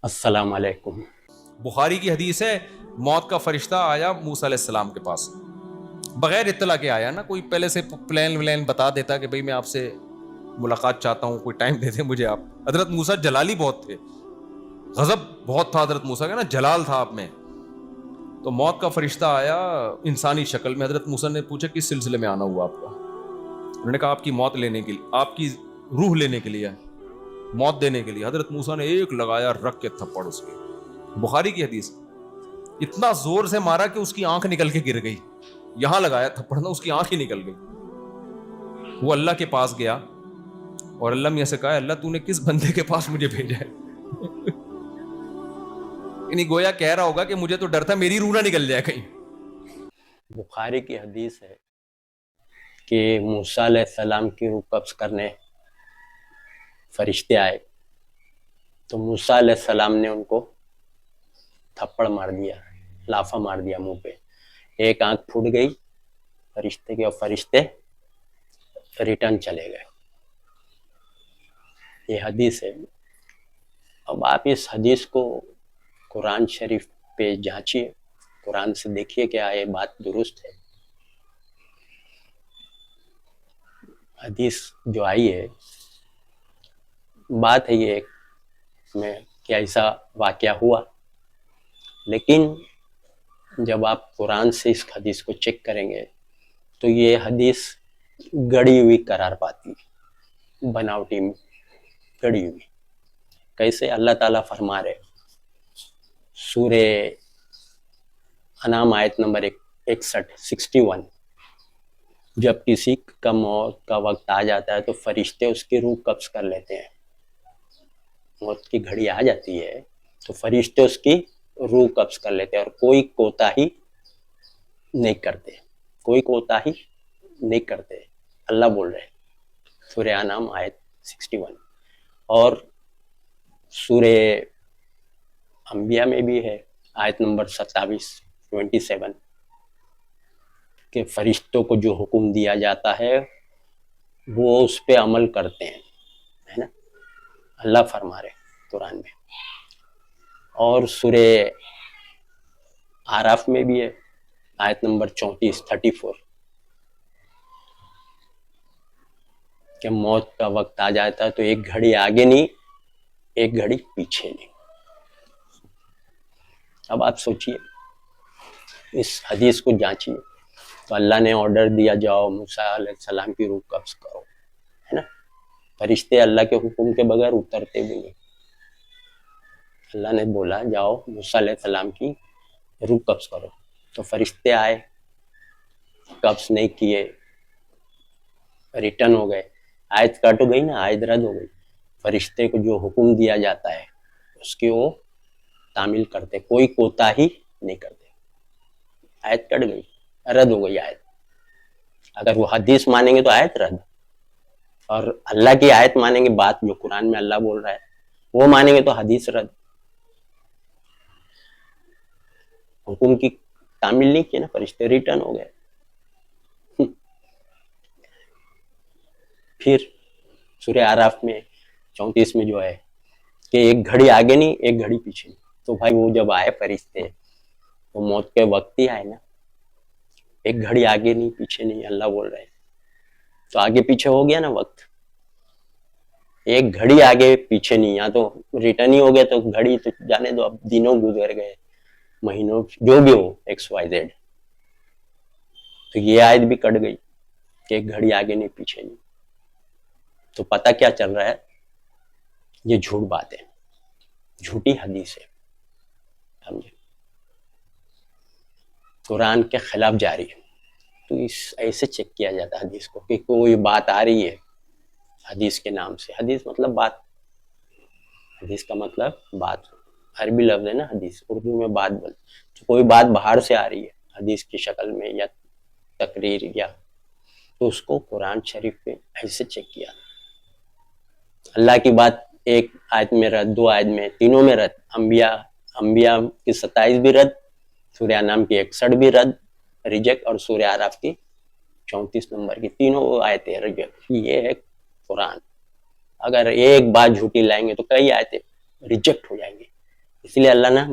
السلام علیکم۔ بخاری کی حدیث ہے، موت کا فرشتہ آیا موسیٰ علیہ السلام کے پاس بغیر اطلاع کے آیا نا، کوئی پہلے سے پلان بتا دیتا کہ بھئی میں آپ سے ملاقات چاہتا ہوں، کوئی ٹائم دے دیں مجھے آپ۔ حضرت موسیٰ جلالی بہت تھے، غضب بہت تھا حضرت موسیٰ کا نا، جلال تھا آپ میں۔ تو موت کا فرشتہ آیا انسانی شکل میں۔ حضرت موسیٰ نے پوچھا کس سلسلے میں آنا ہوا آپ کا؟ انہوں نے کہا آپ کی موت لینے کے لیے، آپ کی روح لینے کے لیے، موت دینے کے لیے۔ حضرت موسیٰ نے ایک لگایا رکھ کے تھپڑ اس کی، بخاری کی حدیث، اتنا زور سے مارا کہ اس کی آنکھ نکل کے گر گئی۔ یہاں لگایا تھپڑ نا، اس کی آنکھ ہی نکل گئی۔ وہ اللہ کے پاس گیا اور اللہ میاں سے کہا اللہ تو نے کس بندے کے پاس مجھے بھیجا ہے؟ یعنی گویا کہہ رہا ہوگا کہ مجھے تو ڈر تھا میری روح نہ نکل جائے کہیں۔ بخاری کی حدیث ہے کہ موسیٰ علیہ السلام کی روح قبض کرنے فرشتے آئے تو موسیٰ علیہ السلام نے ان کو تھپڑ مار دیا، لافہ مار دیا منہ پہ، ایک آنکھ پھوٹ گئی فرشتے کی اور فرشتے ریٹرن چلے گئے۔ یہ حدیث ہے۔ اب آپ اس حدیث کو قرآن شریف پہ جانچیے، قرآن سے دیکھیے کہ یہ بات درست ہے۔ حدیث جو آئی ہے، بات ہے یہ میں کہ ایسا واقعہ ہوا، لیکن جب آپ قرآن سے اس حدیث کو چیک کریں گے تو یہ حدیث گڑی ہوئی قرار پاتی ہے، بناوٹی میں گڑی ہوئی۔ کیسے؟ اللہ تعالیٰ فرما رہے سورہ انعام آیت نمبر 61، جب کسی کا موت کا وقت آ جاتا ہے تو فرشتے اس کی روح قبض کر لیتے ہیں۔ موت کی گھڑی آ جاتی ہے تو فرشتے اس کی روح قبض کر لیتے ہیں اور کوئی کوتاہی نہیں کرتے، کوئی کوتاہی نہیں کرتے، اللہ بول رہے ہیں سورہ انعام آیت 61۔ اور سورہ انبیاء میں بھی ہے آیت نمبر 27 کہ فرشتوں کو جو حکم دیا جاتا ہے وہ اس پہ عمل کرتے ہیں، ہے نا، اللہ فرما رہے قرآن میں۔ اور سورہ اعراف میں بھی ہے آیت نمبر 34 کہ موت کا وقت آ جاتا ہے تو ایک گھڑی آگے نہیں، ایک گھڑی پیچھے نہیں۔ اب آپ سوچئے، اس حدیث کو جانچیے تو اللہ نے آرڈر دیا جاؤ موسیٰ علیہ السلام کی روح قبض کرو، ہے نا۔ فرشتے اللہ کے حکم کے بغیر اترتے بھی نہیں۔ اللہ نے بولا جاؤ موسیٰ علیہ السلام کی روح قبض کرو، تو فرشتے آئے، قبض نہیں کیے، ریٹرن ہو گئے۔ آیت کٹ ہو گئی نا، آیت رد ہو گئی۔ فرشتے کو جو حکم دیا جاتا ہے اس کی وہ تعمیل کرتے، کوئی کوتاہی نہیں کرتے۔ آیت کٹ گئی، رد ہو گئی آیت۔ اگر وہ حدیث مانیں گے تو آیت رد، اور اللہ کی آیت مانیں گے، بات جو قرآن میں اللہ بول رہا ہے وہ مانیں گے تو حدیث رد۔ حکم کی تعمیل نہیں کی نا، فرشتے ریٹرن ہو گئے۔ پھر سورہ اعراف میں 34 میں جو ہے کہ ایک گھڑی آگے نہیں، ایک گھڑی پیچھے نہیں۔ تو بھائی وہ جب آئے فرشتے تو موت کے وقت ہی آئے نا، ایک گھڑی آگے نہیں پیچھے نہیں، اللہ بول رہے ہیں تو آگے پیچھے ہو گیا نا وقت۔ ایک گھڑی آگے پیچھے نہیں، یا تو ریٹرن ہی ہو گیا تو گھڑی تو جانے دو، اب دنوں گزر گئے، مہینوں جو بھی ہو، XYZ، تو یہ آیت بھی کٹ گئی کہ ایک گھڑی آگے نہیں پیچھے نہیں۔ تو پتہ کیا چل رہا ہے؟ یہ جھوٹ بات ہے، جھوٹی حدیث ہے، سمجھے، قرآن کے خلاف جاری ہے۔ تو ایسے چیک کیا جاتا ہے حدیث کو کہ کوئی بات آ رہی ہے حدیث کے نام سے۔ حدیث مطلب بات، حدیث کا مطلب بات، عربی لفظ ہے نا حدیث، اردو میں بات بول، تو کوئی بات باہر سے آ رہی ہے حدیث کی شکل میں یا تقریر یا، تو اس کو قرآن شریف پہ ایسے چیک کیا۔ اللہ کی بات ایک آیت میں رد، دو آیت میں، تینوں میں رد۔ انبیاء کی 27 بھی رد، سورہ انعام کی 61 بھی رد، ریجیکٹ، اور سورہ اعراف کی 34 نمبر کی تینوں آیتیں ریجیکٹ۔ یہ ہے قرآن۔ اگر ایک بات جھوٹی لائیں گے تو کئی آیتیں ریجیکٹ ہو جائیں گی۔ اس لیے اللہ نا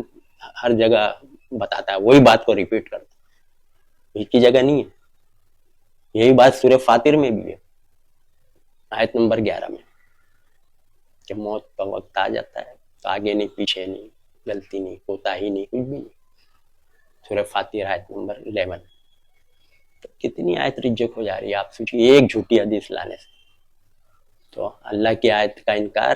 ہر جگہ بتاتا ہے، وہی بات کو ریپیٹ کرتا ہے، ایک کی جگہ نہیں ہے۔ یہی بات سورہ فاطر میں بھی ہے، آیت نمبر 11 میں، کہ موت کا وقت آ جاتا ہے تو آگے نہیں پیچھے نہیں، غلطی نہیں، کوتاہی نہیں، کچھ بھی نہیں۔ سورہ فاطر آیت نمبر 11۔ تو کتنی آیت ریجیکٹ ہو جا رہی ہے، آپ سوچیے ایک جھوٹی حدیث لانے سے۔ تو اللہ کی آیت کا انکار